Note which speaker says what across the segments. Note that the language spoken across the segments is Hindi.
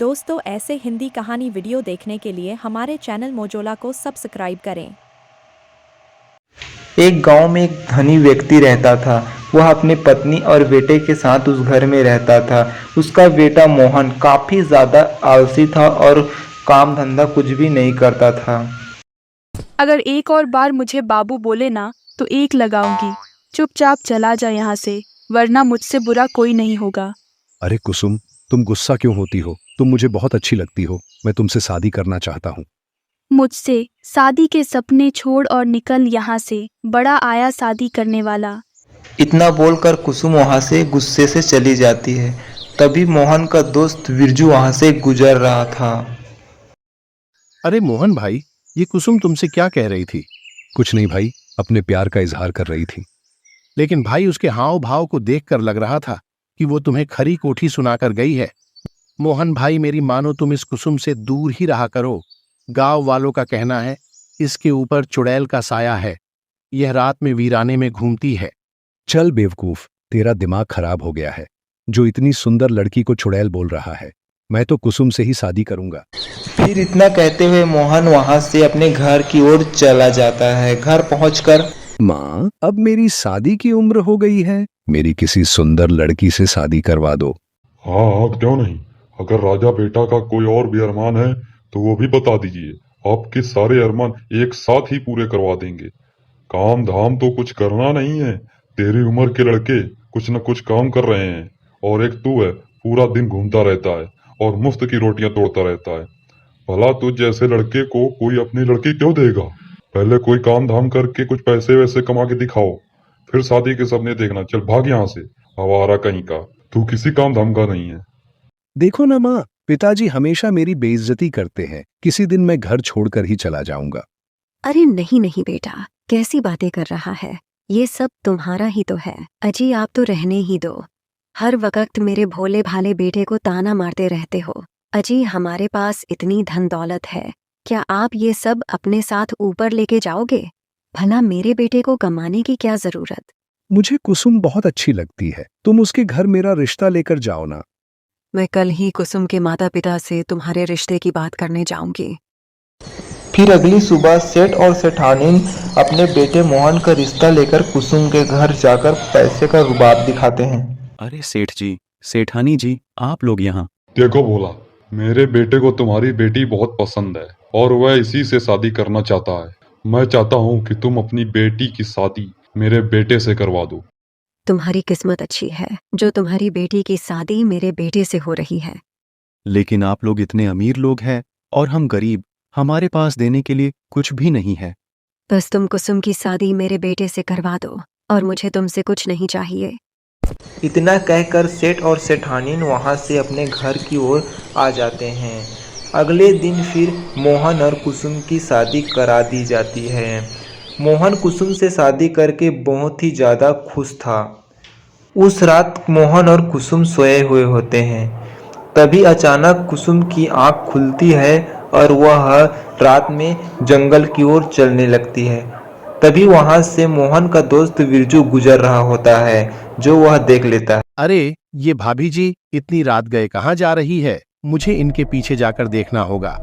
Speaker 1: दोस्तों ऐसे हिंदी कहानी वीडियो देखने के लिए हमारे चैनल मोजोला को सब्सक्राइब करें।
Speaker 2: एक गांव में एक धनी व्यक्ति रहता था। वह अपनी पत्नी और बेटे के साथ उस घर में रहता था। उसका बेटा मोहन काफी ज्यादा आलसी था और काम धंधा कुछ भी नहीं करता था।
Speaker 3: अगर एक और बार मुझे बाबू बोले ना तो एक लगाऊंगी। चुपचाप चला जा यहाँ से, वरना मुझसे बुरा कोई नहीं होगा।
Speaker 4: अरे कुसुम, तुम गुस्सा क्यों होती हो? तुम मुझे बहुत अच्छी लगती हो। मैं तुमसे शादी करना चाहता हूँ।
Speaker 3: मुझसे शादी के सपने छोड़ और निकल यहाँ से। बड़ा आया शादी करने वाला।
Speaker 2: इतना बोलकर कुसुम वहां से गुस्से से चली जाती है। तभी मोहन का दोस्त बिरजू वहां से गुजर रहा था।
Speaker 5: अरे मोहन भाई, ये कुसुम तुमसे क्या कह रही थी?
Speaker 4: कुछ नहीं भाई, अपने प्यार का इजहार कर रही थी।
Speaker 5: लेकिन भाई उसके हाव भाव को देखकर लग रहा था कि वो तुम्हें खरी कोठी सुनाकर गई है। मोहन भाई, मेरी मानो तुम इस कुसुम से दूर ही रहा करो। गांव वालों का कहना है इसके ऊपर चुड़ैल का साया है। यह रात में वीराने में घूमती है।
Speaker 4: चल बेवकूफ, तेरा दिमाग खराब हो गया है। जो इतनी सुंदर लड़की को चुड़ैल बोल रहा है। मैं तो कुसुम से ही शादी करूंगा।
Speaker 2: फिर इतना कहते हुए मोहन वहां से अपने घर की ओर चला जाता है। घर पहुंचकर
Speaker 4: माँ, अब मेरी शादी की उम्र हो गई है। मेरी किसी सुंदर लड़की से शादी करवा दो।
Speaker 6: हाँ हाँ, क्यों नहीं। अगर राजा बेटा का कोई और भी अरमान है तो वो भी बता दीजिए। आपके सारे अरमान एक साथ ही पूरे करवा देंगे। काम धाम तो कुछ करना नहीं है। तेरी उम्र के लड़के कुछ न कुछ काम कर रहे हैं और एक तू है, पूरा दिन घूमता रहता है और मुफ्त की रोटियां तोड़ता रहता है। भला तुझ जैसे लड़के को कोई अपनी लड़की क्यों देगा? पहले कोई काम धाम करके कुछ पैसे वैसे कमा के दिखाओ, फिर शादी के सपने देखना। चल भाग यहाँ से, आवारा कहीं का। तू किसी काम धाम का नहीं है।
Speaker 4: देखो ना माँ, पिताजी हमेशा मेरी बेइज्जती करते हैं। किसी दिन मैं घर छोड़कर ही चला जाऊंगा।
Speaker 7: अरे नहीं नहीं बेटा, कैसी बातें कर रहा है। ये सब तुम्हारा ही तो है। अजी आप तो रहने ही दो। हर वक्त मेरे भोले भाले बेटे को ताना मारते रहते हो। अजी हमारे पास इतनी धन दौलत है, क्या आप ये सब अपने साथ ऊपर लेके जाओगे? भला मेरे बेटे को कमाने की क्या जरूरत?
Speaker 4: मुझे कुसुम बहुत अच्छी लगती है। तुम उसके घर मेरा रिश्ता लेकर जाओ ना।
Speaker 7: मैं कल ही कुसुम के माता पिता से तुम्हारे रिश्ते की बात करने जाऊंगी।
Speaker 2: फिर अगली सुबह सेठ और सेठानीन अपने बेटे मोहन का रिश्ता लेकर कुसुम के घर जाकर पैसे का रुबाब दिखाते हैं।
Speaker 8: अरे सेठ जी, सेठानी जी, आप लोग यहाँ।
Speaker 6: देखो बोला, मेरे बेटे को तुम्हारी बेटी बहुत पसंद है और वह इसी से शादी करना चाहता है। मैं चाहता हूँ कि तुम अपनी बेटी की शादी मेरे बेटे से करवा दो।
Speaker 7: तुम्हारी किस्मत अच्छी है जो तुम्हारी बेटी की शादी मेरे बेटे से हो रही है।
Speaker 8: लेकिन आप लोग इतने अमीर लोग हैं और हम गरीब। हमारे पास देने के लिए कुछ भी नहीं है।
Speaker 7: बस तुम कुसुम की शादी मेरे बेटे से करवा दो और मुझे तुमसे कुछ नहीं चाहिए।
Speaker 2: इतना कहकर सेठ और सेठानीन वहां से अपने घर की ओर आ जाते हैं। अगले दिन फिर मोहन और कुसुम की शादी करा दी जाती है। मोहन कुसुम से शादी करके बहुत ही ज़्यादा खुश था। उस रात मोहन और कुसुम सोए हुए होते हैं। तभी अचानक कुसुम की आंख खुलती है और वह रात में जंगल की ओर चलने लगती है। तभी वहां से मोहन का दोस्त बिरजू गुजर रहा होता है, जो वह देख लेता है।
Speaker 5: अरे ये भाभी जी इतनी रात गए कहाँ जा रही है? मुझे इनके पीछे जाकर देखना होगा।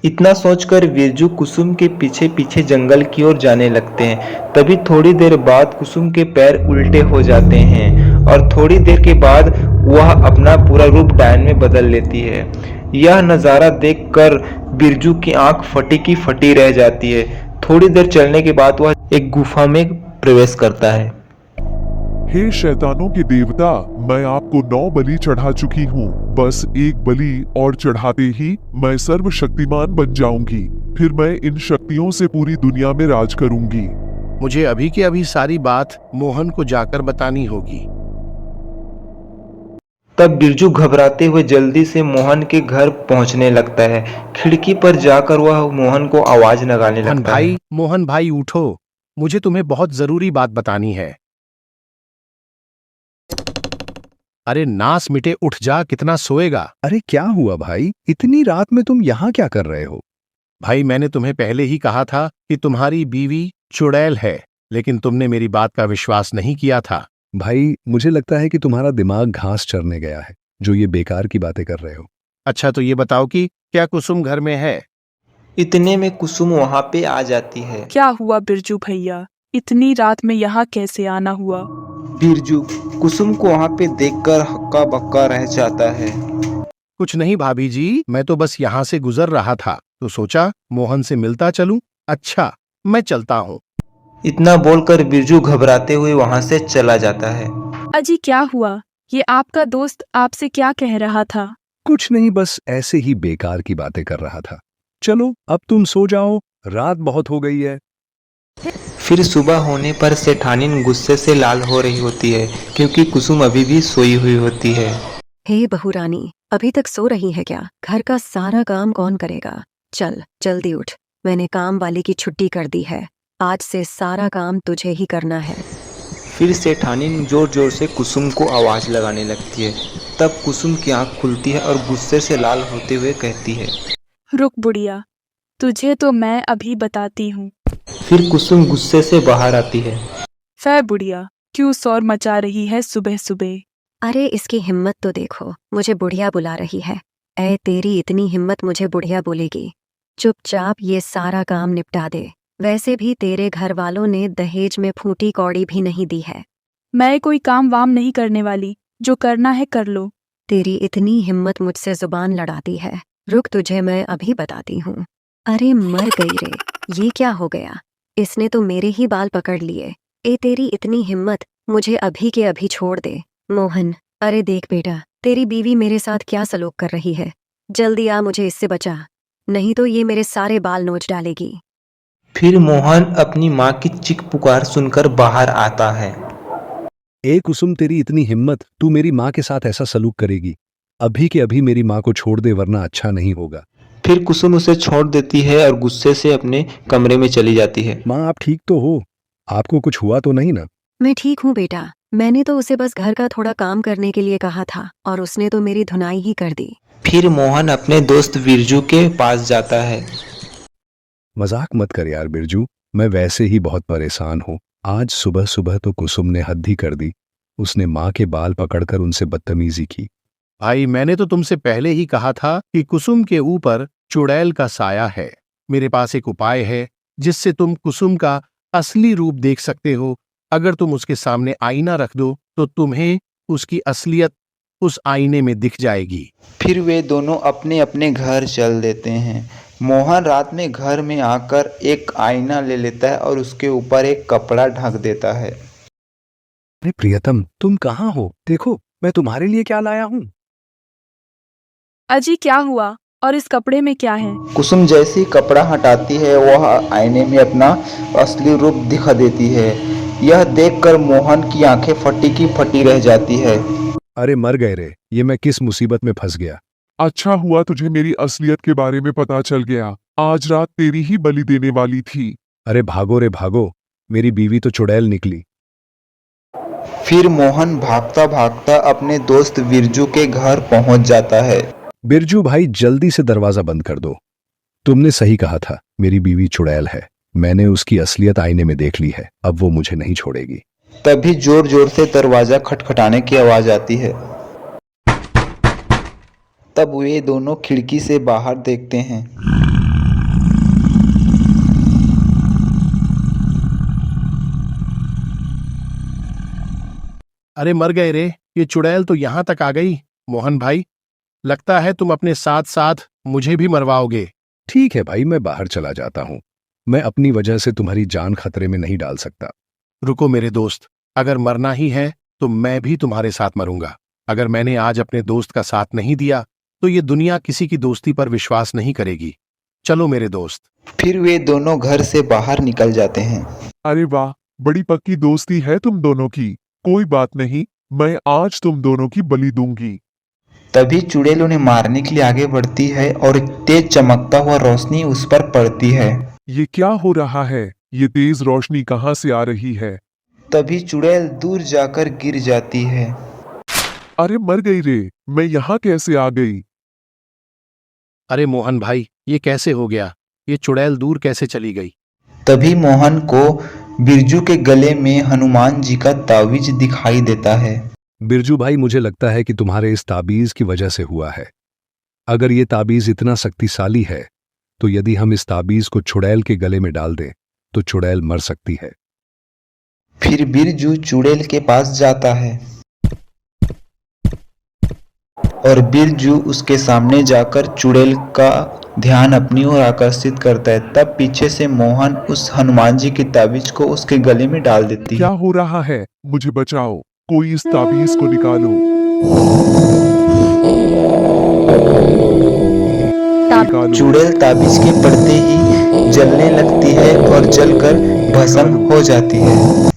Speaker 2: इतना सोचकर बिरजू कुसुम के पीछे पीछे जंगल की ओर जाने लगते हैं। तभी थोड़ी देर बाद कुसुम के पैर उल्टे हो जाते हैं और थोड़ी देर के बाद वह अपना पूरा रूप डायन में बदल लेती है। यह नज़ारा देखकर बिरजू की आंख फटी की फटी रह जाती है। थोड़ी देर चलने के बाद वह एक गुफा में प्रवेश करता है।
Speaker 9: हे शैतानों के देवता, मैं आपको 9 बलि चढ़ा चुकी हूँ। बस एक बलि और चढ़ाते ही मैं सर्वशक्तिमान बन जाऊंगी। फिर मैं इन शक्तियों से पूरी दुनिया में राज करूंगी।
Speaker 5: मुझे अभी के अभी सारी बात मोहन को जाकर बतानी होगी।
Speaker 2: तब बिरजू घबराते हुए जल्दी से मोहन के घर पहुंचने लगता है। खिड़की पर जाकर वह मोहन को आवाज लगाने लगता है।
Speaker 5: मोहन भाई उठो, मुझे तुम्हें बहुत जरूरी बात बतानी है। अरे नास मिटे, उठ जा, कितना सोएगा?
Speaker 4: अरे क्या हुआ भाई? इतनी रात में तुम यहाँ क्या कर रहे हो?
Speaker 5: भाई मैंने तुम्हें पहले ही कहा था कि तुम्हारी बीवी चुड़ैल है, लेकिन तुमने मेरी बात का विश्वास नहीं किया था।
Speaker 4: भाई मुझे लगता है कि तुम्हारा दिमाग घास चरने गया है, जो ये बेकार की बातें कर रहे हो।
Speaker 5: अच्छा तो ये बताओ कि क्या कुसुम घर में है?
Speaker 2: इतने में कुसुम वहां पे आ जाती है।
Speaker 3: क्या हुआ बिरजू भैया, इतनी रात में यहाँ कैसे आना हुआ?
Speaker 2: बिरजू कुसुम को वहां पे देखकर हक्का बक्का रह जाता है।
Speaker 5: कुछ नहीं भाभी जी, मैं तो बस यहाँ से गुजर रहा था तो सोचा मोहन से मिलता चलूं। अच्छा, मैं चलता हूँ।
Speaker 2: इतना बोलकर बिरजू घबराते हुए वहां से चला जाता है।
Speaker 3: अजी क्या हुआ? ये आपका दोस्त आपसे क्या कह रहा था?
Speaker 4: कुछ नहीं, बस ऐसे ही बेकार की बातें कर रहा था। चलो अब तुम सो जाओ, रात बहुत हो गई है।
Speaker 2: फिर सुबह होने पर सेठानीन गुस्से से लाल हो रही होती है क्योंकि कुसुम अभी भी सोई हुई होती है।
Speaker 7: हे बहू रानी, अभी तक सो रही है क्या? घर का सारा काम कौन करेगा? चल जल्दी उठ, मैंने काम वाली की छुट्टी कर दी है। आज से सारा काम तुझे ही करना है।
Speaker 2: फिर सेठानीन जोर जोर से कुसुम को आवाज लगाने लगती है। तब कुसुम की आंख खुलती है और गुस्से से लाल होते हुए कहती है,
Speaker 3: रुक बुढ़िया, तुझे तो मैं अभी बताती हूँ।
Speaker 2: फिर कुसुम गुस्से से बाहर आती है।
Speaker 3: फै बुढ़िया, क्यों शोर मचा रही है सुबह सुबह?
Speaker 7: अरे इसकी हिम्मत तो देखो, मुझे बुढ़िया बुला रही है। ऐ तेरी इतनी हिम्मत मुझे बुढ़िया बोलेगी? चुपचाप ये सारा काम निपटा दे। वैसे भी तेरे घर वालों ने दहेज में फूटी कौड़ी भी नहीं दी है।
Speaker 3: मैं कोई काम वाम नहीं करने वाली, जो करना है कर लो।
Speaker 7: तेरी इतनी हिम्मत मुझसे जुबान लड़ाती है। रुक, तुझे मैं अभी बताती हूँ। अरे मर गई रे, ये क्या हो गया? इसने तो मेरे ही बाल पकड़ लिए। ए तेरी इतनी हिम्मत, मुझे अभी के अभी छोड़ दे। मोहन, अरे देख बेटा, तेरी बीवी मेरे साथ क्या सलूक कर रही है। जल्दी आ, मुझे इससे बचा, नहीं तो ये मेरे सारे बाल नोच डालेगी।
Speaker 2: फिर मोहन अपनी माँ की चीख पुकार सुनकर बाहर आता है।
Speaker 4: ए कुसुम, तेरी इतनी हिम्मत, तू मेरी माँ के साथ ऐसा सलूक करेगी? अभी के अभी मेरी माँ को छोड़ दे, वरना अच्छा नहीं होगा।
Speaker 2: फिर कुसुम उसे छोड़ देती है और गुस्से से अपने कमरे में चली जाती है।
Speaker 4: माँ आप ठीक तो हो? आपको कुछ हुआ तो नहीं ना?
Speaker 7: मैं ठीक हूँ बेटा, मैंने तो उसे बस घर का थोड़ा काम करने के लिए कहा था और उसने तो मेरी धुनाई ही कर दी।
Speaker 2: फिर मोहन अपने दोस्त बिरजू के पास जाता है।
Speaker 4: मजाक मत कर यार बिरजू, मैं वैसे ही बहुत परेशान हूँ। आज सुबह सुबह तो कुसुम ने हद ही कर दी। उसने माँ के बाल पकड़कर उनसे बदतमीजी की।
Speaker 5: भाई मैंने तो तुमसे पहले ही कहा था कि कुसुम के ऊपर चुड़ैल का साया है। मेरे पास एक उपाय है जिससे तुम कुसुम का असली रूप देख सकते हो। अगर तुम उसके सामने आईना रख दो तो तुम्हें उसकी असलियत उस आईने में दिख जाएगी।
Speaker 2: फिर वे दोनों अपने अपने घर चल देते हैं। मोहन रात में घर में आकर एक आईना ले लेता है और उसके ऊपर एक कपड़ा ढक देता है।
Speaker 4: अरे प्रियतम, तुम कहाँ हो? देखो मैं तुम्हारे लिए क्या लाया हूँ।
Speaker 3: अजी क्या हुआ, और इस कपड़े में क्या है?
Speaker 2: कुसुम जैसे ही कपड़ा हटाती है वह आईने में अपना असली रूप दिखा देती है। यह देखकर मोहन की आंखें फटी की फटी रह जाती है।
Speaker 4: अरे मर गए रे, ये मैं किस मुसीबत में फंस गया।
Speaker 9: अच्छा हुआ तुझे मेरी असलियत के बारे में पता चल गया। आज रात तेरी ही बलि देने वाली थी।
Speaker 4: अरे भागो रे भागो, मेरी बीवी तो चुड़ैल निकली।
Speaker 2: फिर मोहन भागता भागता अपने दोस्त बिरजू के घर पहुंच जाता है।
Speaker 4: बिरजू भाई जल्दी से दरवाजा बंद कर दो। तुमने सही कहा था, मेरी बीवी चुड़ैल है। मैंने उसकी असलियत आईने में देख ली है, अब वो मुझे नहीं छोड़ेगी।
Speaker 2: तभी जोर जोर से दरवाजा खटखटाने की आवाज आती है। तब वे दोनों खिड़की से बाहर देखते हैं।
Speaker 5: अरे मर गए रे, ये चुड़ैल तो यहाँ तक आ गई। मोहन भाई, लगता है तुम अपने साथ साथ मुझे भी मरवाओगे।
Speaker 4: ठीक है भाई, मैं बाहर चला जाता हूँ। मैं अपनी वजह से तुम्हारी जान खतरे में नहीं डाल सकता।
Speaker 5: रुको मेरे दोस्त, अगर मरना ही है तो मैं भी तुम्हारे साथ मरूंगा। अगर मैंने आज अपने दोस्त का साथ नहीं दिया तो ये दुनिया किसी की दोस्ती पर विश्वास नहीं करेगी। चलो मेरे दोस्त।
Speaker 2: फिर वे दोनों घर से बाहर निकल जाते हैं।
Speaker 9: अरे वाह, बड़ी पक्की दोस्ती है तुम दोनों की। कोई बात नहीं, मैं आज तुम दोनों की बलि दूंगी।
Speaker 2: तभी चुड़ैल उन्हें मारने के लिए आगे बढ़ती है और तेज चमकता हुआ रोशनी उस पर पड़ती है।
Speaker 9: ये क्या हो रहा है? ये तेज रोशनी कहाँ से आ रही है?
Speaker 2: तभी चुड़ैल दूर जाकर गिर जाती है।
Speaker 9: अरे मर गई रे, मैं यहाँ कैसे आ गई?
Speaker 5: अरे मोहन भाई, ये कैसे हो गया? ये चुड़ैल दूर कैसे चली गई?
Speaker 2: तभी मोहन को बिरजू के गले में हनुमान जी का तावीज दिखाई देता है।
Speaker 4: बिरजू भाई, मुझे लगता है कि तुम्हारे इस ताबीज की वजह से हुआ है। अगर ये ताबीज इतना शक्तिशाली है तो यदि हम इस ताबीज को चुड़ैल के गले में डाल दें तो चुड़ैल मर सकती है।
Speaker 2: फिर बिरजू चुड़ैल के पास जाता है और बिरजू उसके सामने जाकर चुड़ैल का ध्यान अपनी ओर आकर्षित करता है। तब पीछे से मोहन उस हनुमान जी की ताबीज को उसके गले में डाल देती
Speaker 9: क्या
Speaker 2: है।
Speaker 9: हो रहा है? मुझे बचाओ, कोई इस ताबीज को निकालो।
Speaker 2: चुड़ैल ताबीज के पड़ते ही जलने लगती है और जलकर भस्म हो जाती है।